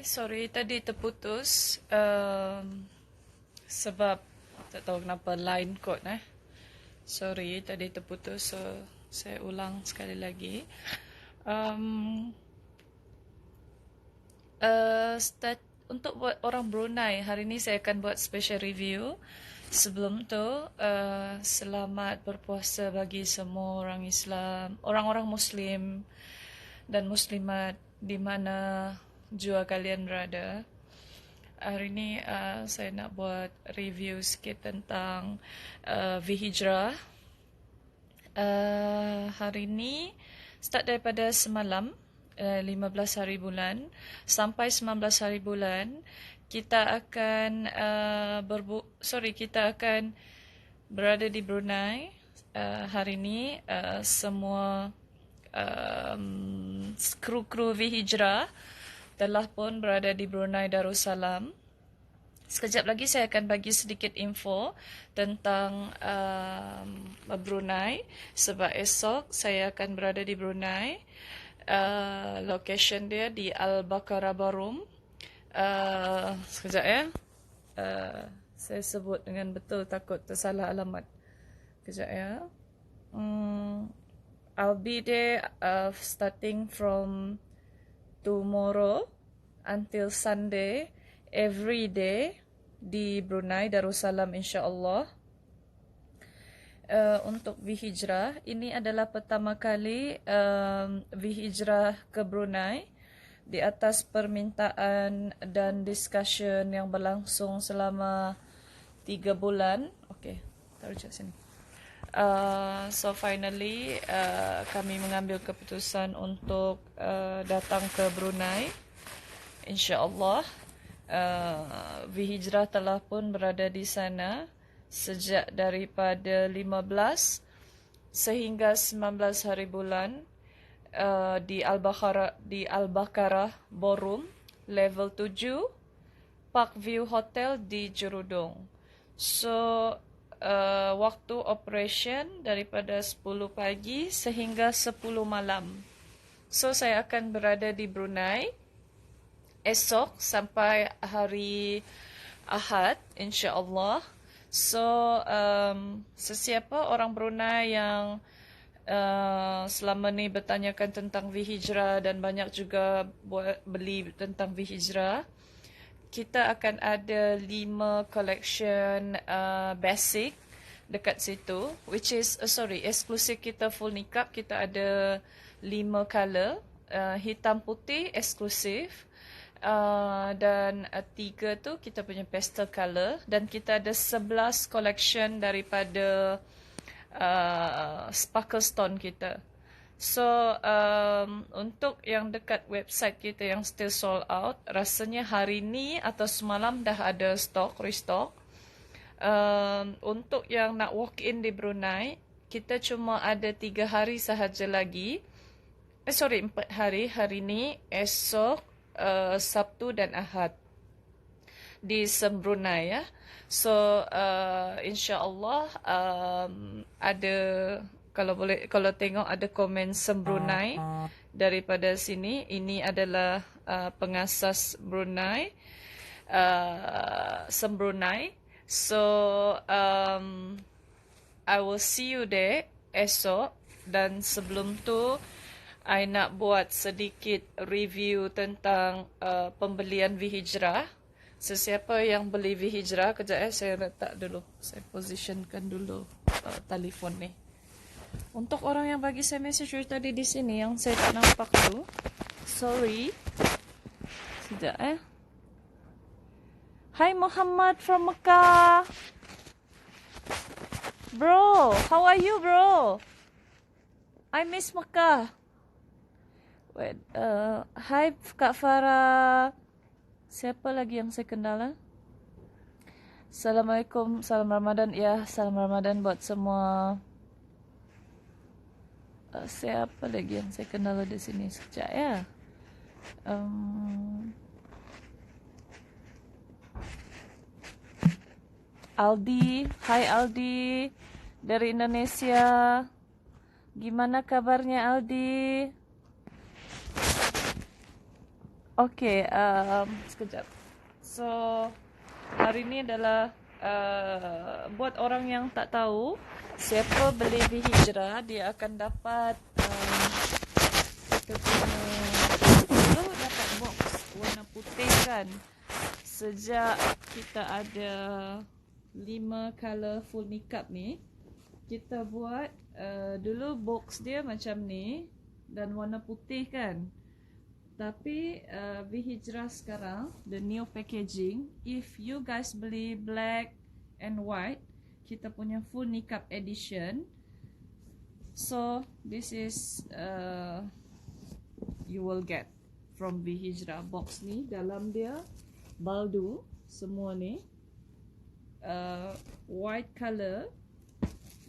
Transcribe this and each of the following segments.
sorry tadi terputus sebab tak tahu kenapa line code Sorry tadi terputus, so saya ulang sekali lagi. Start untuk buat orang Brunei, hari ini saya akan buat special review. Sebelum tu, selamat berpuasa bagi semua orang Islam, orang-orang Muslim dan Muslimat di mana jua kalian berada. Hari ini saya nak buat review sikit tentang V-Hijrah. Hari ini start daripada semalam, 15 hari bulan sampai 19 hari bulan kita akan kita akan berada di Brunei. Hari ini semua kru-kru V-Hijrah telah pun berada di Brunei Darussalam. Sekejap lagi saya akan bagi sedikit info tentang Brunei sebab esok saya akan berada di Brunei. Location dia di Al-Baqarah Ballroom. Sekejap ya. Saya sebut dengan betul, takut tersalah alamat. Sekejap ya. I'll be there starting from tomorrow until Sunday, every day di Brunei Darussalam insya-Allah. Untuk V-Hijrah, ini adalah pertama kali V-Hijrah ke Brunei di atas permintaan dan discussion yang berlangsung selama 3 bulan. Okey, taruh kat sini. So finally kami mengambil keputusan untuk datang ke Brunei. InsyaAllah V-Hijrah telah pun berada di sana sejak daripada 15 sehingga 19 hari bulan di Al-Baqarah Ballroom level 7 Parkview Hotel di Jerudong. So waktu operation daripada 10 pagi sehingga 10 malam. So saya akan berada di Brunei esok sampai hari Ahad insya-Allah. So sesiapa orang Brunei yang selama ni bertanyakan tentang V-Hijrah dan banyak juga beli tentang V-Hijrah, kita akan ada 5 collection basic dekat situ, which is eksklusif kita full niqab. Kita ada 5 color, hitam putih eksklusif, dan 3 tu kita punya pastel color, dan kita ada 11 collection daripada sparkle stone kita. So untuk yang dekat website kita yang still sold out, rasanya hari ni atau semalam dah ada restock. Untuk yang nak walk in di Brunei, kita cuma ada 3 hari sahaja lagi. 4 hari. Hari ni, esok, Sabtu dan Ahad di Brunei ya. So insya-Allah ada, kalau tengok ada komen Brunei daripada sini. Ini adalah pengasas Brunei, Brunei. So I will see you there esok. Dan sebelum tu I nak buat sedikit review tentang pembelian V-Hijrah. Sesiapa yang beli V-Hijrah, kejap saya letak dulu, saya positionkan dulu telefon ni. Untuk orang yang bagi saya message tadi di sini yang saya tak nampak tu, sorry. Sekejap Hi Muhammad from Mecca. Bro, how are you bro? I miss Mecca. Wait, hi Kak Farah. Siapa lagi yang saya kenal? Assalamualaikum, salam Ramadan. Ya, salam Ramadan buat semua. Siapa lagi yang saya kenal di sini? Sekejap ya. Aldi, hai Aldi dari Indonesia. Gimana kabarnya Aldi? Okay, sekejap. So, hari ni adalah buat orang yang tak tahu, siapa beli V Hijrah, dia akan dapat kita punya, dulu dapat box warna putih kan. Sejak kita ada 5 color full niqab ni, kita buat dulu box dia macam ni dan warna putih kan. Tapi V Hijrah sekarang, the new packaging, if you guys beli black and white, kita punya full niqab edition. So this is you will get from V Hijrah box ni. Dalam dia baldu semua ni, white color.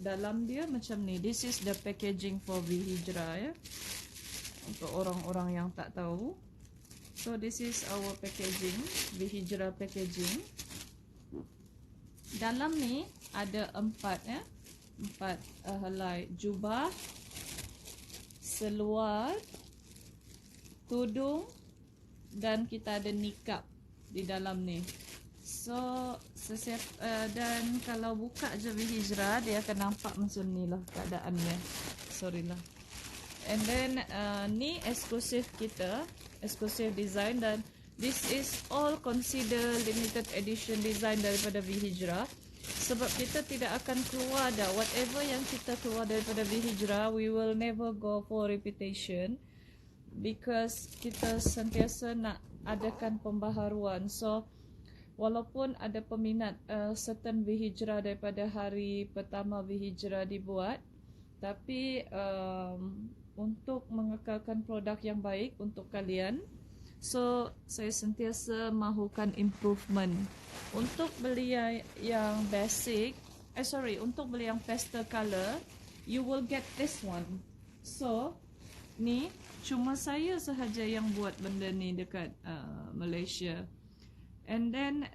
Dalam dia macam ni. This is the packaging for V Hijrah ya. Untuk orang-orang yang tak tahu. So this is our packaging, V Hijrah packaging. Dalam ni ada 4 ya. 4 helai jubah, seluar, tudung dan kita ada niqab di dalam ni. So dan kalau buka je V Hijrah, dia akan nampak macam ni lah keadaannya. Sorry lah. And then ni eksklusif kita, eksklusif design, dan this is all consider limited edition design daripada V Hijrah. Sebab kita tidak akan keluar dah, whatever yang kita keluar daripada V Hijrah, we will never go for reputation, because kita sentiasa nak adakan pembaharuan. So walaupun ada peminat certain V Hijrah daripada hari pertama V Hijrah dibuat, tapi untuk mengekalkan produk yang baik untuk kalian, so saya sentiasa mahukan improvement. Untuk beli yang basic, untuk beli yang pastel color, you will get this one. So ni cuma saya sahaja yang buat benda ni dekat Malaysia. And then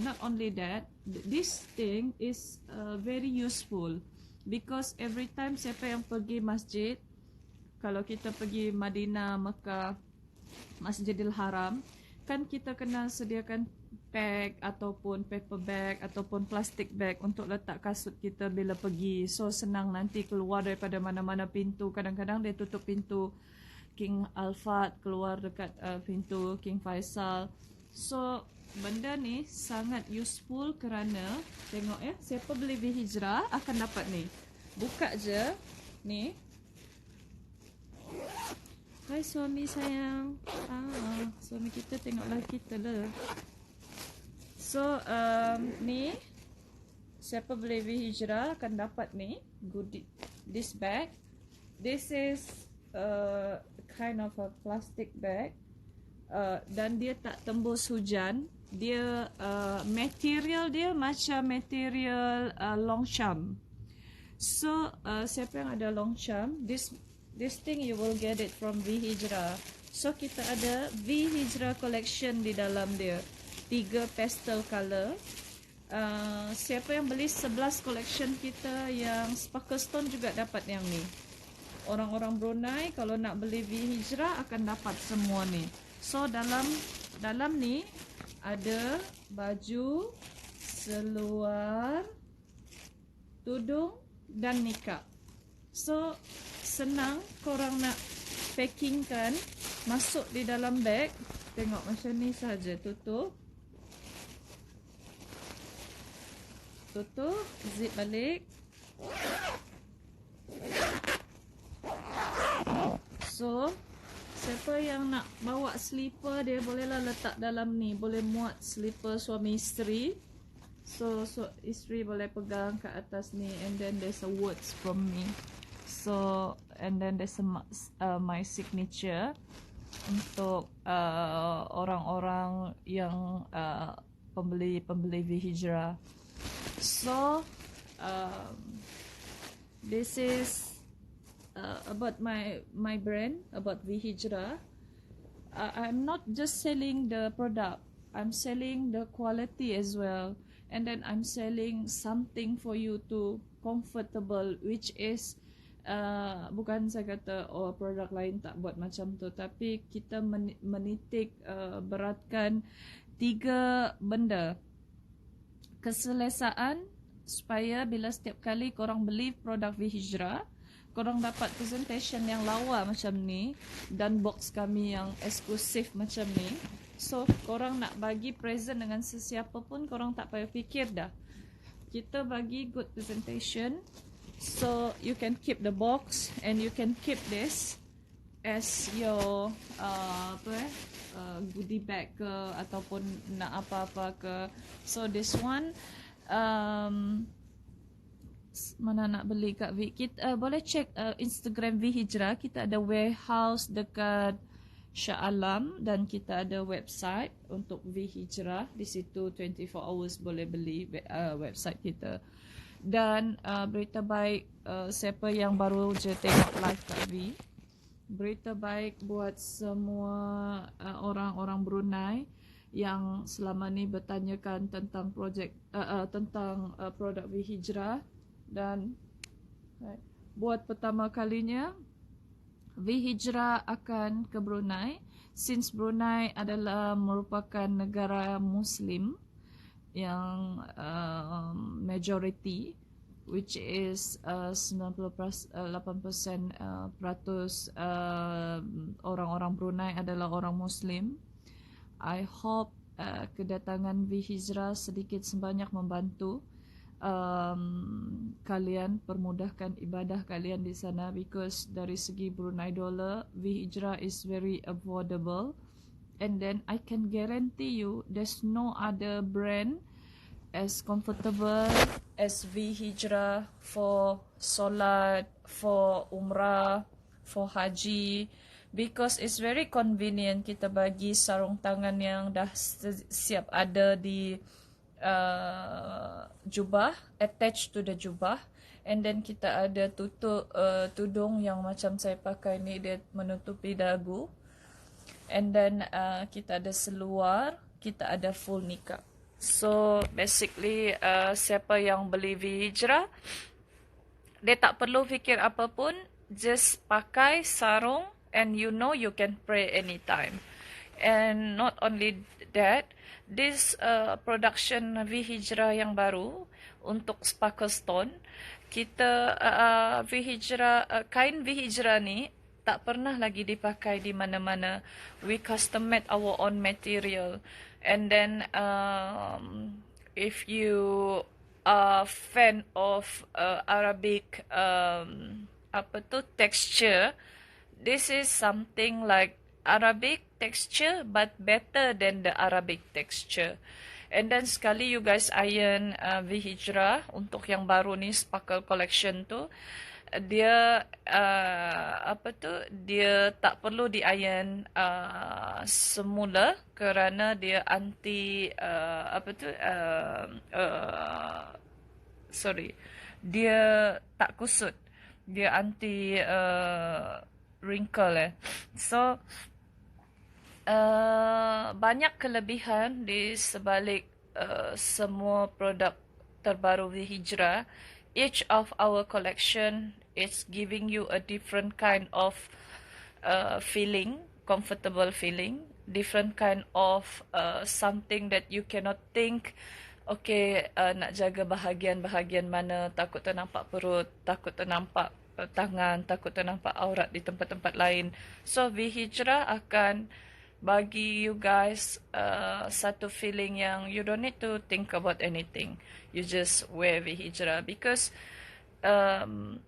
not only that, this thing is very useful, because every time siapa yang pergi masjid, kalau kita pergi Madinah, Mekah, Masjidil Haram, kan kita kena sediakan bag ataupun paper bag ataupun plastic bag untuk letak kasut kita bila pergi. So senang nanti keluar daripada mana-mana pintu. Kadang-kadang dia tutup pintu King Alfad, keluar dekat pintu King Faisal. So benda ni sangat useful kerana, tengok ya, siapa beli V Hijrah akan dapat ni. Buka je ni. Hai suami sayang. Suami kita tengoklah kita lah. So ni, siapa beli V Hijrah akan dapat ni, this bag. This is kind of a plastic bag. Dan dia tak tembus hujan. Dia material dia macam material Longchamp. So siapa yang ada Longchamp, this thing you will get it from V Hijrah. So kita ada V Hijrah collection di dalam dia, 3 pastel color. Siapa yang beli 11 collection kita yang sparkle stone juga dapat yang ni. Orang-orang Brunei kalau nak beli V Hijrah akan dapat semua ni. So dalam ni ada baju, seluar, tudung dan niqab. So senang korang nak packing kan, masuk di dalam bag. Tengok macam ni saja, tutup, zip balik. So siapa yang nak bawa slipper, dia bolehlah letak dalam ni, boleh muat slipper suami isteri. So isteri boleh pegang kat atas ni, and then there's a words from me. So and then there's my signature untuk orang-orang yang pembeli V Hijrah. So this is about my brand, about V Hijrah. I'm not just selling the product, I'm selling the quality as well, and then I'm selling something for you to comfortable, which is bukan saya kata produk lain tak buat macam tu, tapi kita menitik beratkan 3 benda. Keselesaan, supaya bila setiap kali korang beli produk V-Hijrah, korang dapat presentation yang lawa macam ni dan box kami yang eksklusif macam ni. So korang nak bagi present dengan sesiapa pun, korang tak payah fikir dah. Kita bagi good presentation, so you can keep the box and you can keep this as your goodie bag ke, ataupun nak apa-apa ke. So this one mana nak beli kat kita boleh check Instagram V-Hijrah. Kita ada warehouse dekat Shah Alam dan kita ada website untuk V-Hijrah. Di situ 24 hours boleh beli website kita. Dan berita baik, siapa yang baru je tengok live kat V, berita baik buat semua orang-orang Brunei yang selama ni bertanyakan tentang tentang produk V-Hijrah. Dan buat pertama kalinya V-Hijrah akan ke Brunei, since Brunei adalah merupakan negara Muslim yang majority, which is 98% orang-orang Brunei adalah orang Muslim. I hope kedatangan V-Hijrah sedikit sebanyak membantu kalian, permudahkan ibadah kalian di sana, because dari segi Brunei dollar, V-Hijrah is very affordable. And then I can guarantee you there's no other brand as comfortable as V-Hijrah for solat, for umrah, for haji, because it's very convenient. Kita bagi sarung tangan yang dah siap ada di jubah, attached to the jubah, and then kita ada tutup tudung yang macam saya pakai ni, dia menutupi dagu, and then kita ada seluar, kita ada full nikah. So basically siapa yang beli V-Hijrah, dia tak perlu fikir apa pun, just pakai sarung and you know you can pray anytime. And not only that, this production V-Hijrah yang baru untuk sparkle stone, kita V-Hijrah, kain V-Hijrah ni tak pernah lagi dipakai di mana-mana. We custom made our own material. And then if you are fan of Arabic texture, this is something like Arabic texture but better than the Arabic texture. And then sekali you guys iron V-Hijrah untuk yang baru ni, Sparkle Collection tu, dia dia tak perlu di iron semula kerana dia anti dia tak kusut, dia anti wrinkle so banyak kelebihan di sebalik semua produk terbaru V-Hijrah. Each of our collection is giving you a different kind of feeling, comfortable feeling, different kind of something that you cannot think, okay, nak jaga bahagian-bahagian mana, takut ternampak perut, takut ternampak tangan, takut ternampak aurat di tempat-tempat lain. So V-Hijrah akan bagi you guys satu feeling yang you don't need to think about anything. You just wear V-Hijrah, because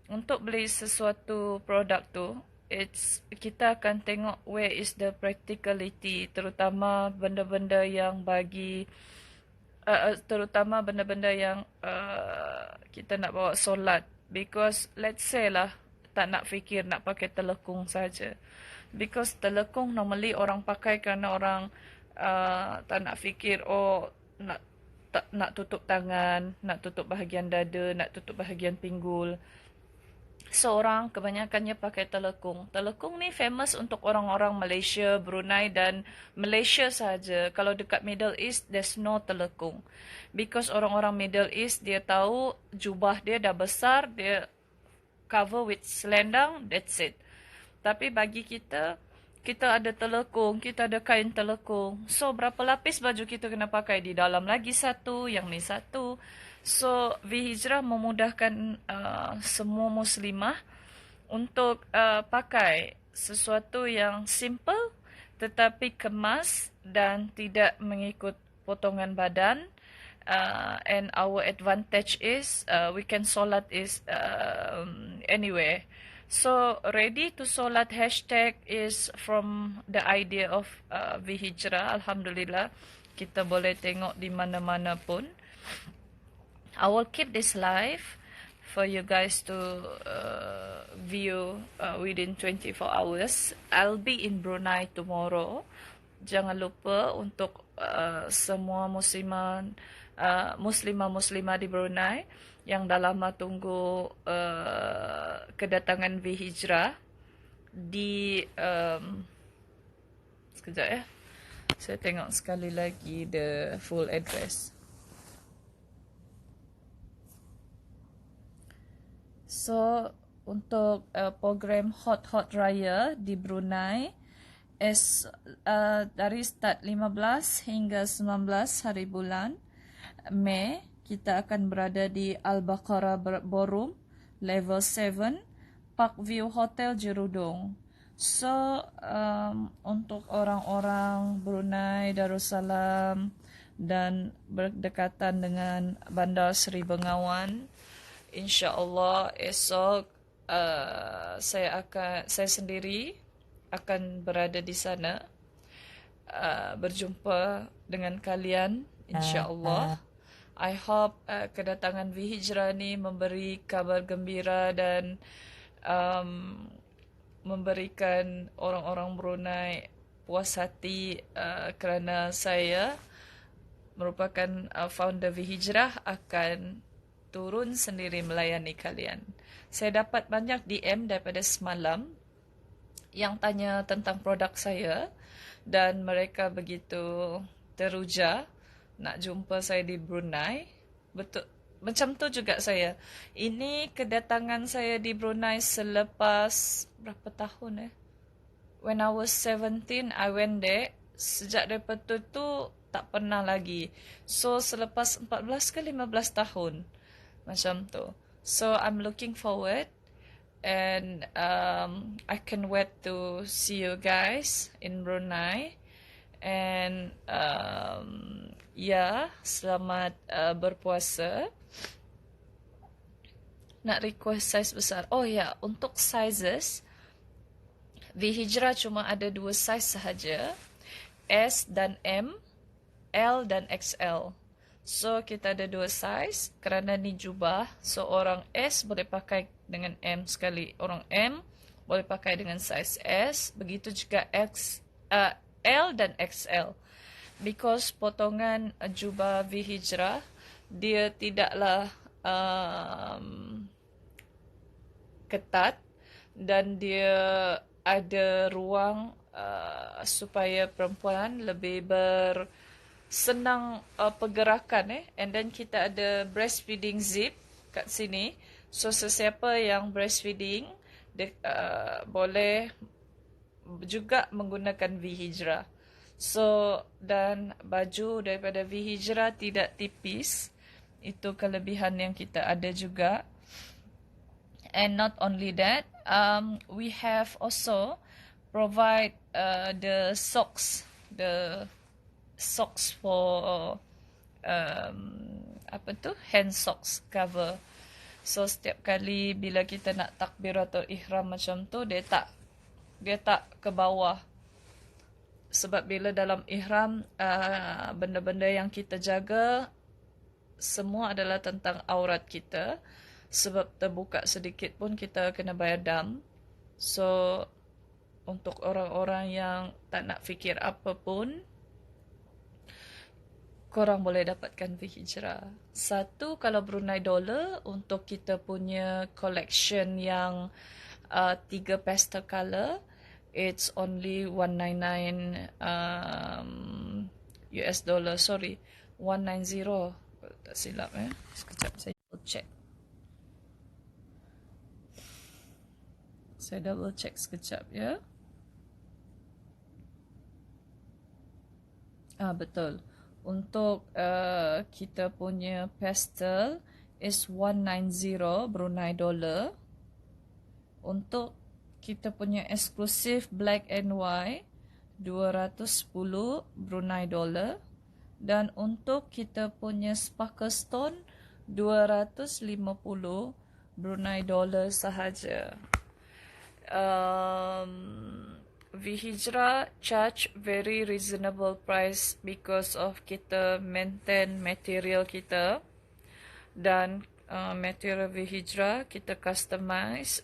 untuk beli sesuatu produk tu, kita akan tengok where is the practicality, terutama benda-benda yang bagi terutama benda-benda yang kita nak bawa solat. Because let's say lah, tak nak fikir nak pakai telekung saja. Because telekung normally orang pakai kerana orang tak nak fikir, nak tutup tangan, nak tutup bahagian dada, nak tutup bahagian pinggul. So orang kebanyakannya pakai telekung. Telekung ni famous untuk orang-orang Malaysia, Brunei dan Malaysia saja. Kalau dekat Middle East, there's no telekung. Because orang-orang Middle East, dia tahu jubah dia dah besar, dia cover with selendang, that's it. Tapi bagi kita, kita ada telekung, kita ada kain telekung. So, berapa lapis baju kita kena pakai? Di dalam lagi satu, yang ni satu. So, V-Hijrah memudahkan semua muslimah untuk pakai sesuatu yang simple tetapi kemas dan tidak mengikut potongan badan. And our advantage is we can solat is anywhere. So, ready to solat hashtag is from the idea of V-Hijrah. Alhamdulillah, kita boleh tengok di mana-mana pun. I will keep this live for you guys to view within 24 hours. I'll be in Brunei tomorrow. Jangan lupa untuk semua muslimah di Brunei yang dah lama tunggu kedatangan V-Hijrah di sekejap ya. Saya tengok sekali lagi the full address. So, untuk program Hot Raya di Brunei dari start 15 hingga 19 hari bulan Mei, kita akan berada di Al-Baqarah Ballroom, level 7, Parkview Hotel Jerudong. So, untuk orang-orang Brunei Darussalam dan berdekatan dengan Bandar Seri Bengawan, InsyaAllah esok saya sendiri akan berada di sana berjumpa dengan kalian InsyaAllah. I hope kedatangan V-Hijrah ni memberi kabar gembira dan memberikan orang-orang Brunei puas hati kerana saya merupakan founder V-Hijrah akan turun sendiri melayani kalian. Saya dapat banyak DM daripada semalam yang tanya tentang produk saya dan mereka begitu teruja nak jumpa saya di Brunei. Betul, macam tu juga saya. Ini kedatangan saya di Brunei selepas berapa tahun When I was 17, I went there. Sejak daripada tu tak pernah lagi. So, selepas 14 ke 15 tahun. Macam tu. So, I'm looking forward. And I can wait to see you guys in Brunei. And selamat berpuasa. Nak request size besar. Oh ya, untuk sizes, V-Hijrah cuma ada 2 size sahaja. S dan M, L dan XL. So, kita ada 2 size. Kerana ni jubah, so orang S boleh pakai dengan M sekali. Orang M boleh pakai dengan size S. Begitu juga L dan XL. Because potongan jubah V-Hijrah, dia tidaklah ketat dan dia ada ruang supaya perempuan lebih senang pergerakan. And then kita ada breastfeeding zip kat sini. So, sesiapa yang breastfeeding, dia boleh juga menggunakan V-Hijrah. So, dan baju daripada V-Hijrah tidak tipis. Itu kelebihan yang kita ada juga. And not only that, we have also provide the socks for hand socks cover. So, setiap kali bila kita nak takbiratul ihram macam tu, dia tak ke bawah. Sebab bila dalam ihram, benda-benda yang kita jaga semua adalah tentang aurat kita. Sebab terbuka sedikit pun kita kena bayar dam. So, untuk orang-orang yang tak nak fikir apa pun, korang boleh dapatkan V-Hijrah. Satu, kalau Brunei dollar, untuk kita punya collection yang 3 pastel color, it's only 199 US dollar. Sorry, 190. Tak silap Sekejap saya check. Saya double check sekejap ya. Betul. Untuk kita punya pastel is 190 Brunei dollar. Untuk kita punya eksklusif black and white 210 Brunei dollar. Dan untuk kita punya sparkle stone 250 Brunei dollar sahaja. Vihijra charge very reasonable price because of kita maintain material kita, dan material Vihijra kita customize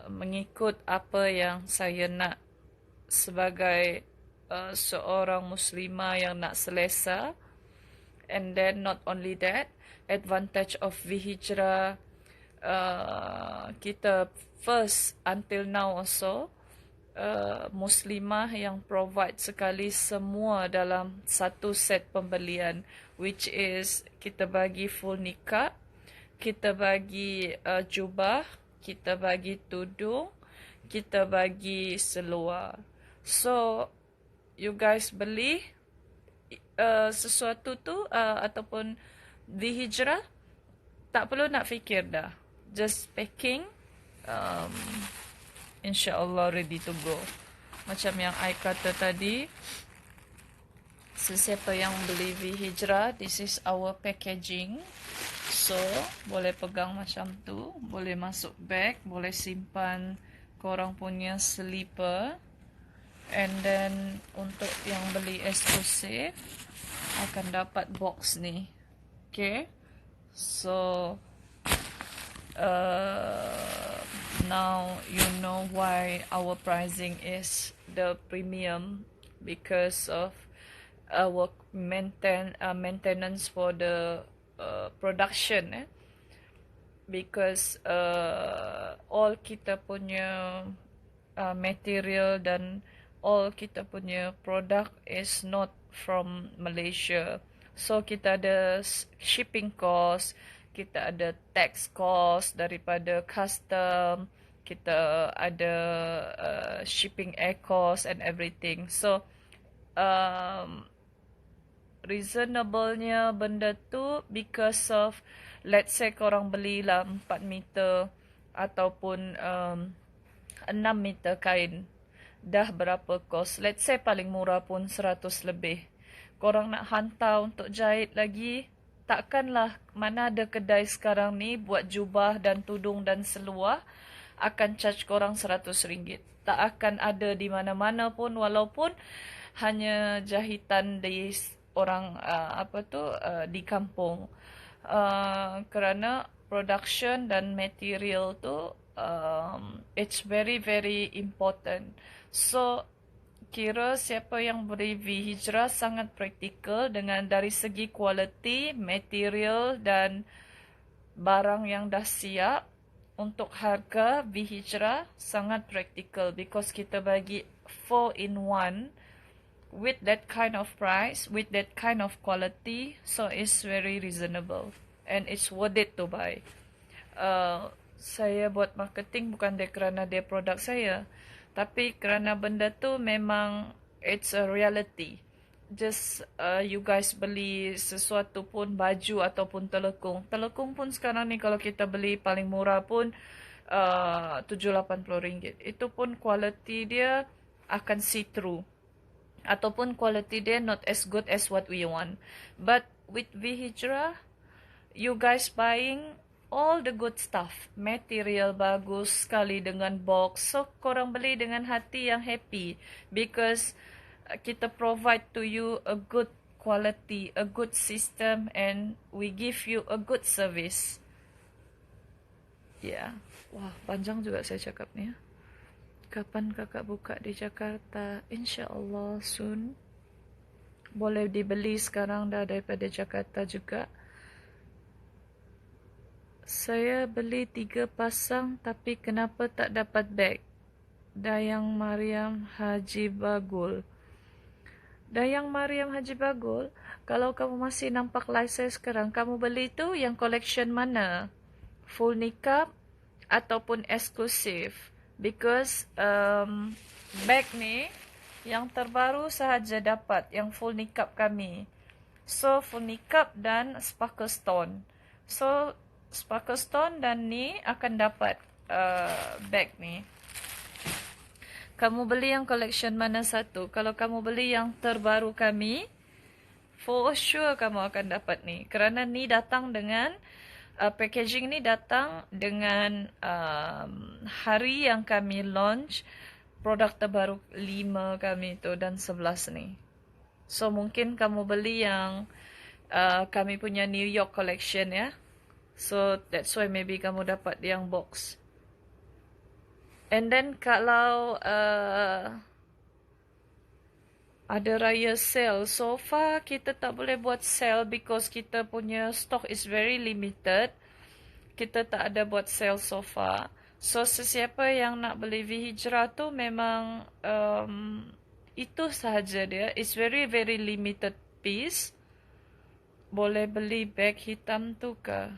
mengikut apa yang saya nak sebagai seorang muslimah yang nak selesa. And then not only that, advantage of Vihijra, kita first until now also muslimah yang provide sekali semua dalam satu set pembelian, which is kita bagi full nikah, kita bagi jubah, kita bagi tudung, kita bagi seluar. So you guys beli sesuatu tu ataupun Vihijra, tak perlu nak fikir dah, just packing, InsyaAllah ready to go. Macam yang I kata tadi, sesiapa yang beli Vihijra, this is our packaging. So, boleh pegang macam tu, boleh masuk bag, boleh simpan korang punya slipper. And then, untuk yang beli eksklusif, akan dapat box ni. Okay? So, now you know why our pricing is the premium, because of our maintenance for the production. Because all kita punya material dan all kita punya product is not from Malaysia. So kita ada shipping cost, kita ada tax cost daripada custom, kita ada shipping air cost and everything. So reasonable-nya benda tu because of, let's say korang belilah 4 meter ataupun 6 meter kain, dah berapa kos? Let's say paling murah pun 100 lebih. Korang nak hantar untuk jahit lagi, takkanlah mana ada kedai sekarang ni buat jubah dan tudung dan seluar akan charge korang RM100. Tak akan ada di mana-mana pun, walaupun hanya jahitan di orang di kampung. Kerana production dan material tu it's very very important. So kira siapa yang beri Vihijra sangat praktikal dengan dari segi kualiti, material dan barang yang dah siap. Untuk harga Vihijra sangat praktikal because kita bagi 4 in 1 with that kind of price, with that kind of quality, so it's very reasonable and it's worth it to buy. Saya buat marketing bukan kerana dia produk saya, tapi kerana benda tu memang it's a reality. Just you guys beli sesuatu pun, baju ataupun telekung. Telekung pun sekarang ni kalau kita beli paling murah pun RM7-80. Itu pun quality dia akan see through. Ataupun quality dia not as good as what we want. But with Vihijra, you guys buying all the good stuff. Material bagus sekali dengan box. So, korang beli dengan hati yang happy. Because kita provide to you a good quality, a good system, and we give you a good service. Yeah. Wah, panjang juga saya cakap ni. Kapan kakak buka di Jakarta? InsyaAllah soon. Boleh dibeli sekarang dah daripada Jakarta juga. Saya beli 3 pasang tapi kenapa tak dapat beg? Dayang Mariam Haji Bagul. Dayang Mariam Haji Bagul, kalau kamu masih nampak live saya sekarang, kamu beli tu yang collection mana? Full nikah ataupun eksklusif? Because bag ni yang terbaru sahaja dapat, yang full niqab kami. So full niqab dan sparkle stone. So sparkle stone dan ni akan dapat bag ni. Kamu beli yang collection mana satu? Kalau kamu beli yang terbaru kami, for sure kamu akan dapat ni. Kerana ni datang dengan packaging ni datang dengan hari yang kami launch produk terbaru 5 kami tu dan 11 ni. So mungkin kamu beli yang kami punya New York collection ya. So that's why maybe kamu dapat yang box. And then kalau ada raya sale, so far kita tak boleh buat sale because kita punya stock is very limited. Kita tak ada buat sale so far. So sesiapa yang nak beli V-Hijrah tu memang itu sahaja dia. It's very very limited piece. Boleh beli beg hitam tu ke?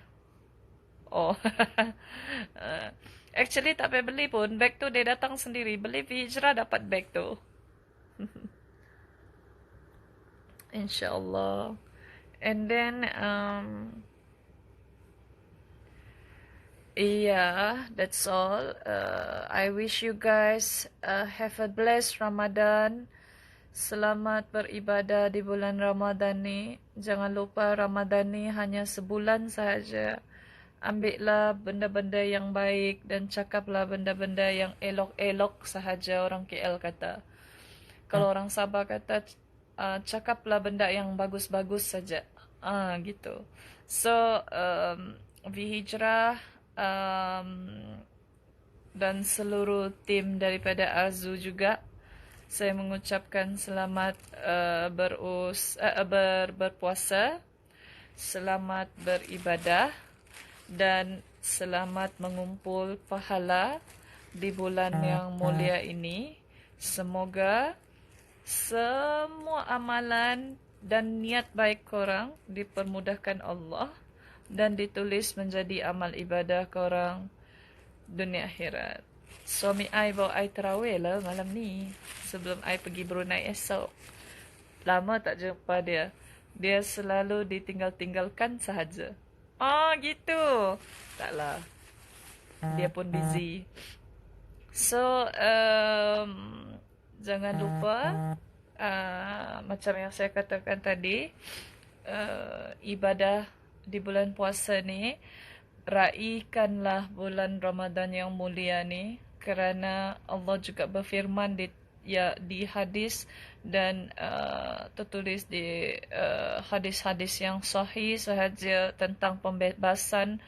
Oh. Actually tak payah beli pun. Beg tu dia datang sendiri. Beli V-Hijrah dapat beg tu. InsyaAllah. And then yeah, that's all. I wish you guys have a blessed Ramadan. Selamat beribadah di bulan Ramadan ni. Jangan lupa Ramadan ni hanya sebulan sahaja. Ambillah benda-benda yang baik dan cakaplah benda-benda yang elok-elok sahaja, orang KL kata. Kalau orang Sabah kata cakaplah benda yang bagus-bagus saja. Gitu. So V-Hijrah dan seluruh tim daripada Arzu juga, saya mengucapkan selamat berpuasa, selamat beribadah dan selamat mengumpul pahala di bulan yang mulia ini. Semoga semua amalan dan niat baik korang dipermudahkan Allah dan ditulis menjadi amal ibadah korang dunia akhirat. Suami I bawa I terawih lah malam ni sebelum I pergi Brunei esok. Lama tak jumpa dia. Dia selalu ditinggal-tinggalkan sahaja. Gitu. Taklah. Dia pun busy. So, jangan lupa macam yang saya katakan tadi, ibadah di bulan puasa ni, raikanlah bulan Ramadan yang mulia ni, kerana Allah juga berfirman di hadis dan tertulis di hadis-hadis yang sahih sahaja tentang pembebasan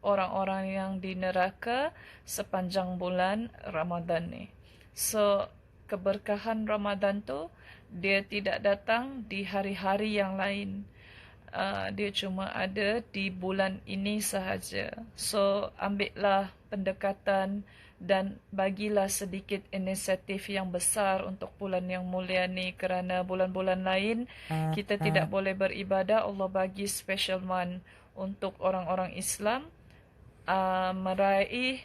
orang-orang yang di neraka sepanjang bulan Ramadan ni. So, keberkahan Ramadan tu dia tidak datang di hari-hari yang lain. Dia cuma ada di bulan ini sahaja. So, ambillah pendekatan dan bagilah sedikit inisiatif yang besar untuk bulan yang mulia ni, kerana bulan-bulan lain kita tidak boleh beribadah. Allah bagi special month untuk orang-orang Islam meraih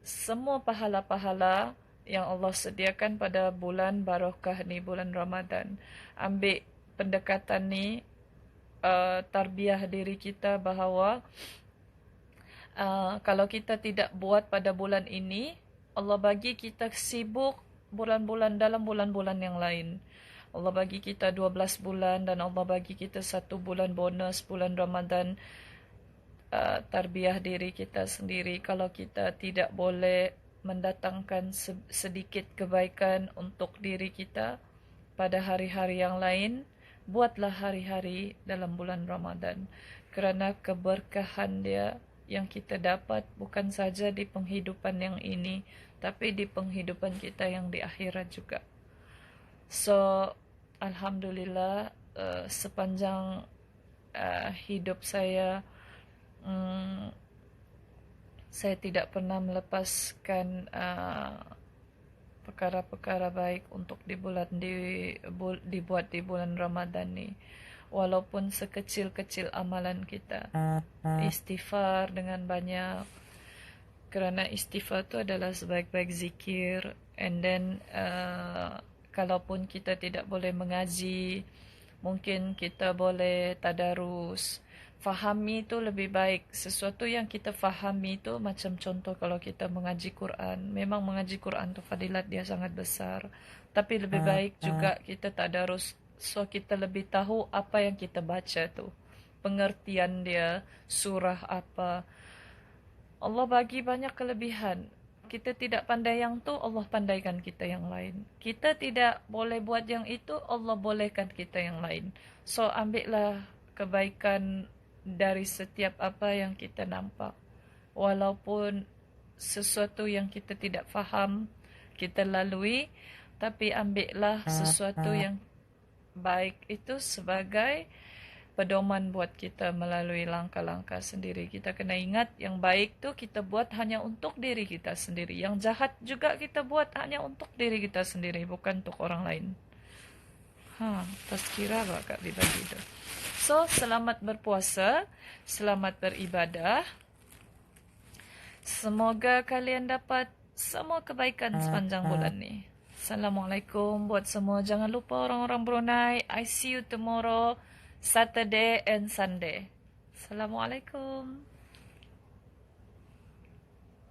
semua pahala-pahala yang Allah sediakan pada bulan barakah ni, bulan Ramadan. Ambil pendekatan ni, tarbiyah diri kita bahawa kalau kita tidak buat pada bulan ini, Allah bagi kita sibuk bulan-bulan dalam bulan-bulan yang lain. Allah bagi kita 12 bulan dan Allah bagi kita 1 bulan bonus, bulan Ramadan. Tarbiyah diri kita sendiri. Kalau kita tidak boleh mendatangkan sedikit kebaikan untuk diri kita pada hari-hari yang lain, buatlah hari-hari dalam bulan Ramadan. Kerana keberkahan dia yang kita dapat bukan saja di penghidupan yang ini, tapi di penghidupan kita yang di akhirat juga. So, Alhamdulillah, sepanjang hidup saya tidak pernah melepaskan perkara-perkara baik untuk dibuat di bulan Ramadan ni. Walaupun sekecil-kecil amalan kita, istighfar dengan banyak, Kerana istighfar tu adalah sebaik-baik zikir. And then kalaupun kita tidak boleh mengaji, mungkin kita boleh tadarus. Fahami tu lebih baik. Sesuatu yang kita fahami tu macam contoh kalau kita mengaji Quran. Memang mengaji Quran tu fadilat dia sangat besar. Tapi lebih baik juga kita tadarus. So kita lebih tahu apa yang kita baca tu. Pengertian dia, surah apa. Allah bagi banyak kelebihan. Kita tidak pandai yang tu, Allah pandaikan kita yang lain. Kita tidak boleh buat yang itu, Allah bolehkan kita yang lain. So, ambillah kebaikan dari setiap apa yang kita nampak. Walaupun sesuatu yang kita tidak faham, kita lalui, tapi ambillah sesuatu yang baik itu sebagai pedoman buat kita melalui langkah-langkah sendiri. Kita kena ingat yang baik tu kita buat hanya untuk diri kita sendiri. Yang jahat juga kita buat hanya untuk diri kita sendiri, bukan untuk orang lain. Tazkirah Kak dibagi tu. So, selamat berpuasa, selamat beribadah. Semoga kalian dapat semua kebaikan sepanjang bulan ni. Assalamualaikum buat semua. Jangan lupa orang-orang Brunei. I see you tomorrow, Saturday and Sunday. Assalamualaikum.